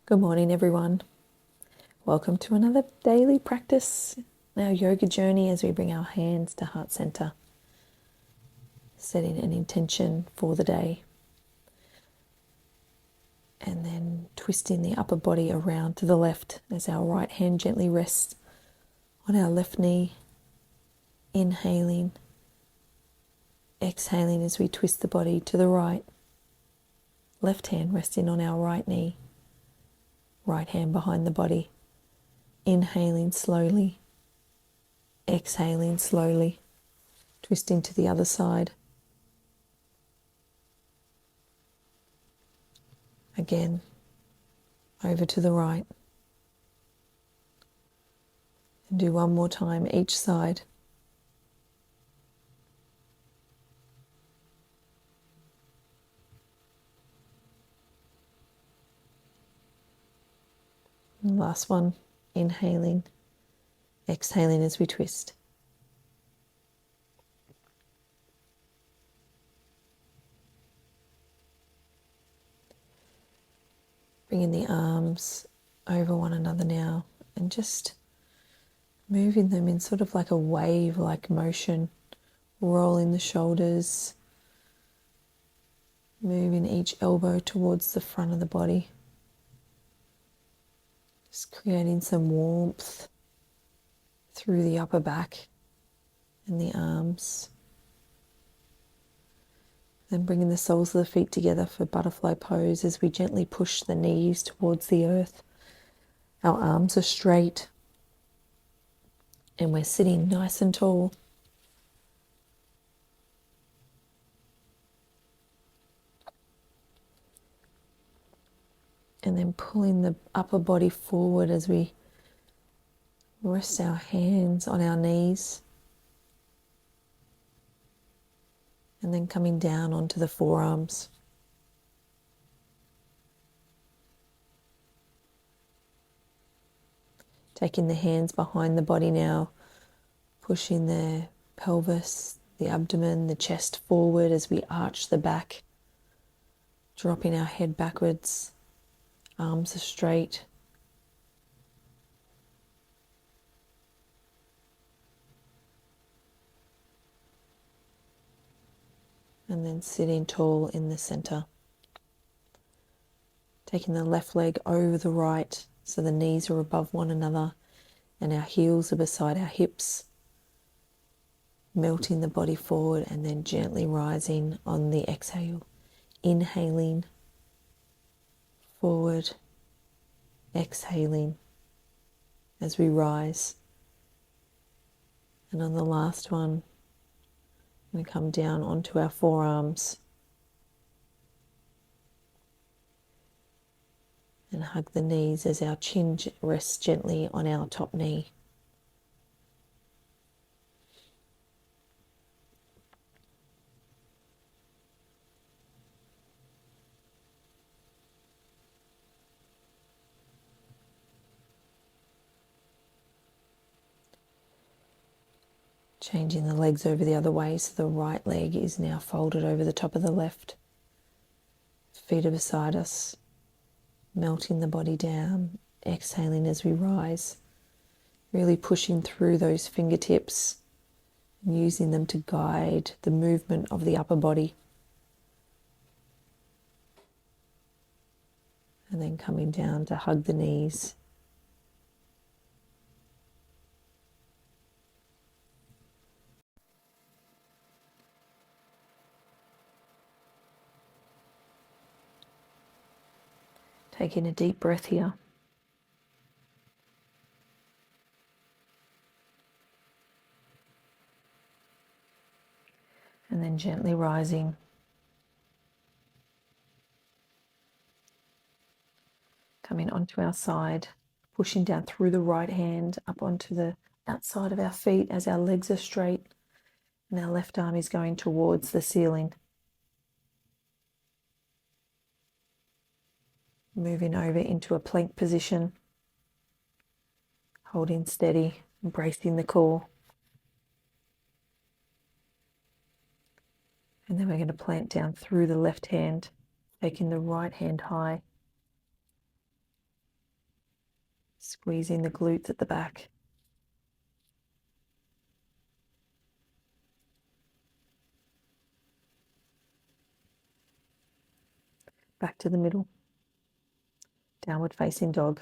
Good morning, everyone. Welcome to another daily practice, our yoga journey as we bring our hands to heart center, setting an intention for the day, and then twisting the upper body around to the left as our right hand gently rests on our left knee, inhaling, exhaling as we twist the body to the right, left hand resting on our right knee, right hand behind the body, inhaling slowly, exhaling slowly, twisting to the other side. Again, over to the right. And do one more time each side. And last one, inhaling, exhaling as we twist. Bringing the arms over one another now and just moving them in sort of like a wave-like motion, rolling the shoulders, moving each elbow towards the front of the body. Just creating some warmth through the upper back and the arms. Then bringing the soles of the feet together for butterfly pose as we gently push the knees towards the earth. Our arms are straight and we're sitting nice and tall. And then pulling the upper body forward as we rest our hands on our knees. And then coming down onto the forearms. Taking the hands behind the body now, pushing the pelvis, the abdomen, the chest forward as we arch the back, dropping our head backwards, arms are straight. And then sitting tall in the center. Taking the left leg over the right so the knees are above one another and our heels are beside our hips. Melting the body forward and then gently rising on the exhale. Inhaling forward, exhaling as we rise. And on the last one, I'm going to come down onto our forearms and hug the knees as our chin rests gently on our top knee. Changing the legs over the other way so the right leg is now folded over the top of the left. Feet are beside us, melting the body down, exhaling as we rise, really pushing through those fingertips and using them to guide the movement of the upper body. And then coming down to hug the knees. Taking a deep breath here. And then gently rising. Coming onto our side, pushing down through the right hand up onto the outside of our feet as our legs are straight and our left arm is going towards the ceiling. Moving over into a plank position, holding steady, embracing the core. And then we're going to plant down through the left hand, taking the right hand high. Squeezing the glutes at the back. Back to the middle. Downward facing dog.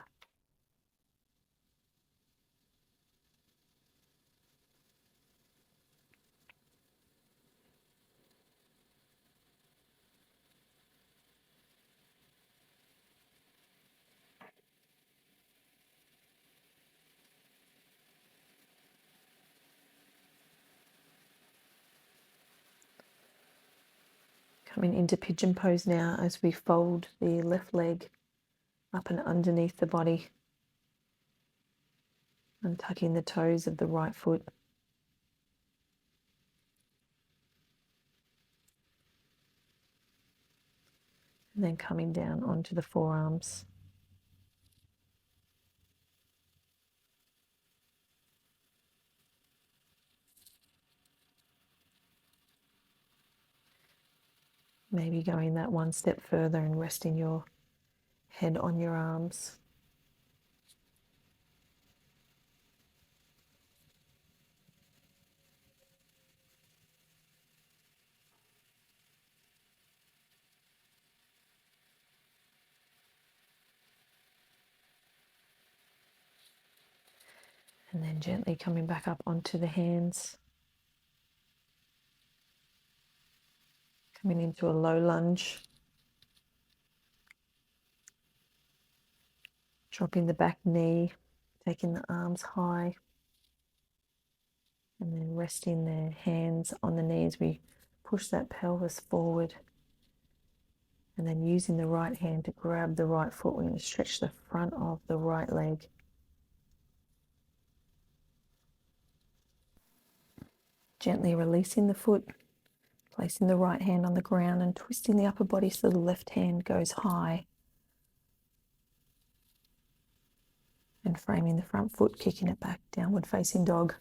Coming into pigeon pose now as we fold the left leg up and underneath the body, and tucking the toes of the right foot. And then coming down onto the forearms. Maybe going that one step further and resting your head on your arms. And then gently coming back up onto the hands. Coming into a low lunge. Dropping the back knee, taking the arms high. And then resting the hands on the knees. We push that pelvis forward. And then using the right hand to grab the right foot, we're going to stretch the front of the right leg. Gently releasing the foot, placing the right hand on the ground and twisting the upper body so the left hand goes high. And framing the front foot, kicking it back, downward facing dog.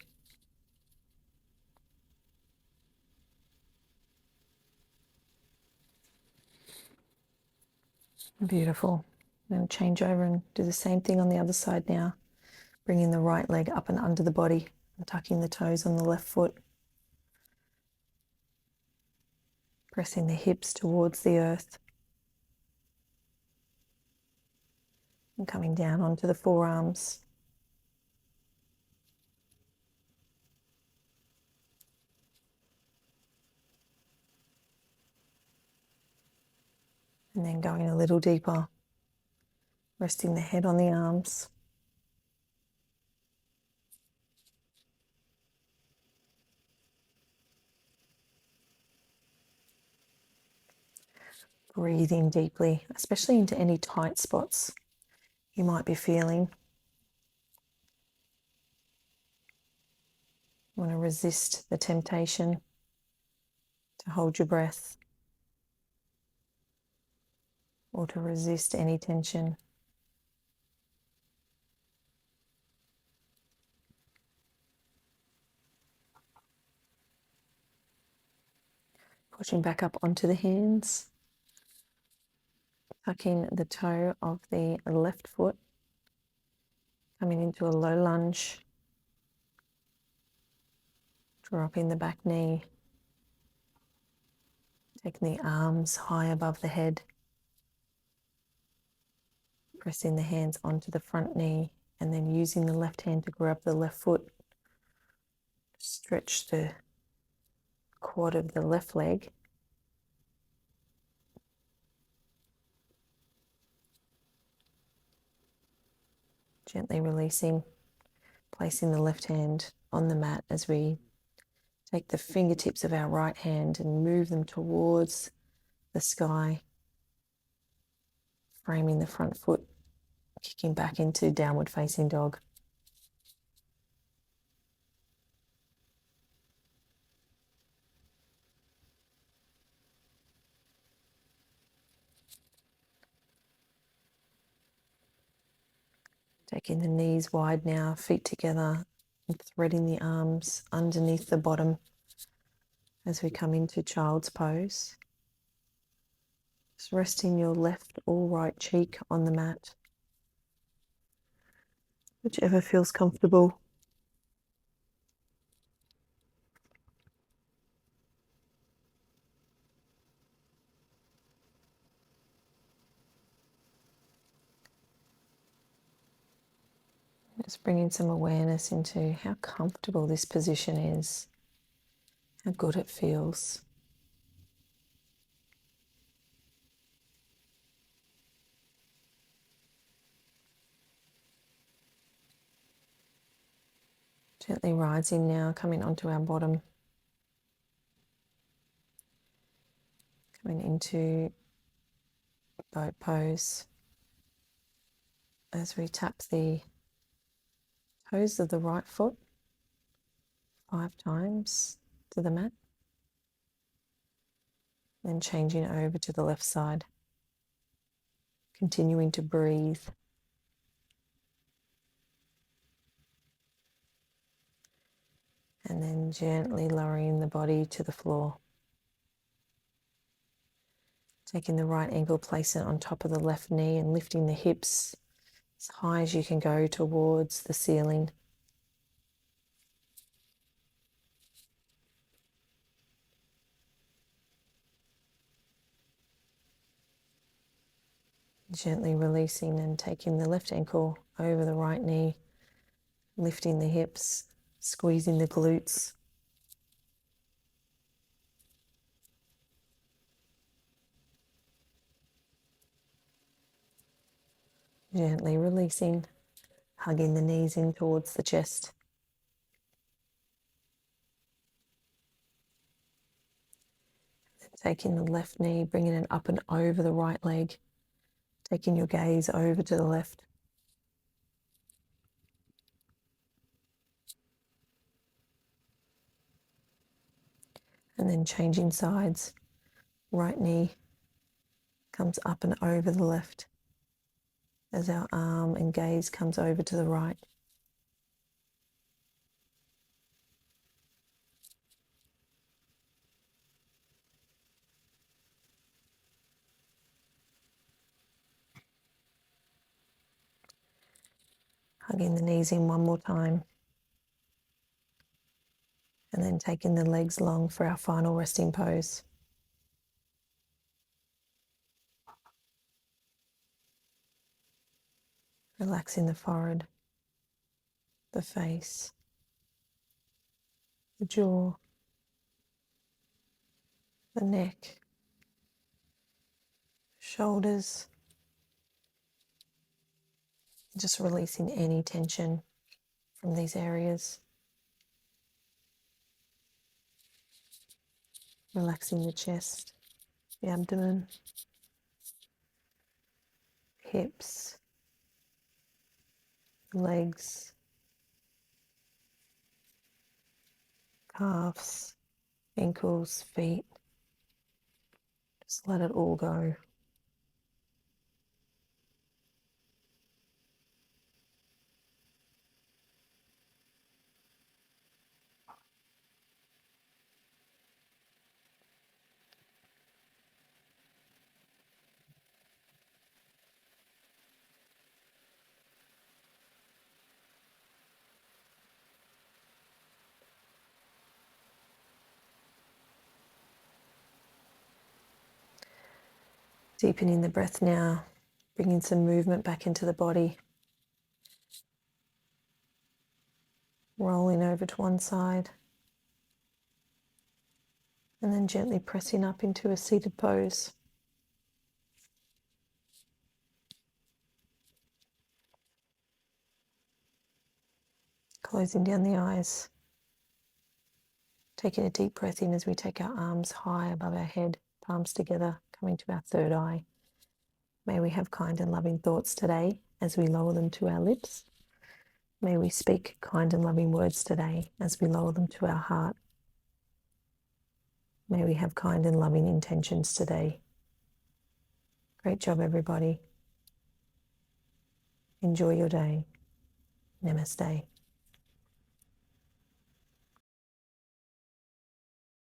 Beautiful. Then change over and do the same thing on the other side now. Bringing the right leg up and under the body and tucking the toes on the left foot. Pressing the hips towards the earth. And coming down onto the forearms. And then going a little deeper. Resting the head on the arms. Breathing deeply, especially into any tight spots you might be feeling. You want to resist the temptation to hold your breath or to resist any tension. Pushing back up onto the hands. Tucking the toe of the left foot. Coming into a low lunge. Dropping the back knee. Taking the arms high above the head. Pressing the hands onto the front knee and then using the left hand to grab the left foot. Stretch the quad of the left leg. Gently releasing, placing the left hand on the mat as we take the fingertips of our right hand and move them towards the sky, framing the front foot, kicking back into downward facing dog. Taking the knees wide now, feet together, and threading the arms underneath the bottom as we come into child's pose. Just resting your left or right cheek on the mat. whichever feels comfortable. Just bringing some awareness into how comfortable this position is, how good it feels. Gently rising now, coming onto our bottom. Coming into boat pose as we tap the toes of the right foot 5 times to the mat. Then changing over to the left side. Continuing to breathe. And then gently lowering the body to the floor. Taking the right ankle, placing it on top of the left knee and lifting the hips as high as you can go towards the ceiling. Gently releasing and taking the left ankle over the right knee, lifting the hips, squeezing the glutes. Gently releasing, hugging the knees in towards the chest. Taking the left knee, bringing it up and over the right leg. Taking your gaze over to the left. And then changing sides. Right knee comes up and over the left as our arm and gaze comes over to the right. Hugging the knees in one more time. And then taking the legs long for our final resting pose. Relaxing the forehead, the face, the jaw, the neck, shoulders. Just releasing any tension from these areas. Relaxing the chest, the abdomen, hips, legs, calves, ankles, feet. Just let it all go. Deepening the breath now, bringing some movement back into the body. Rolling over to one side. And then gently pressing up into a seated pose. Closing down the eyes. Taking a deep breath in as we take our arms high above our head, palms together, coming to our third eye. May we have kind and loving thoughts today as we lower them to our lips. May we speak kind and loving words today as we lower them to our heart. May we have kind and loving intentions today. Great job, everybody. Enjoy your day. Namaste.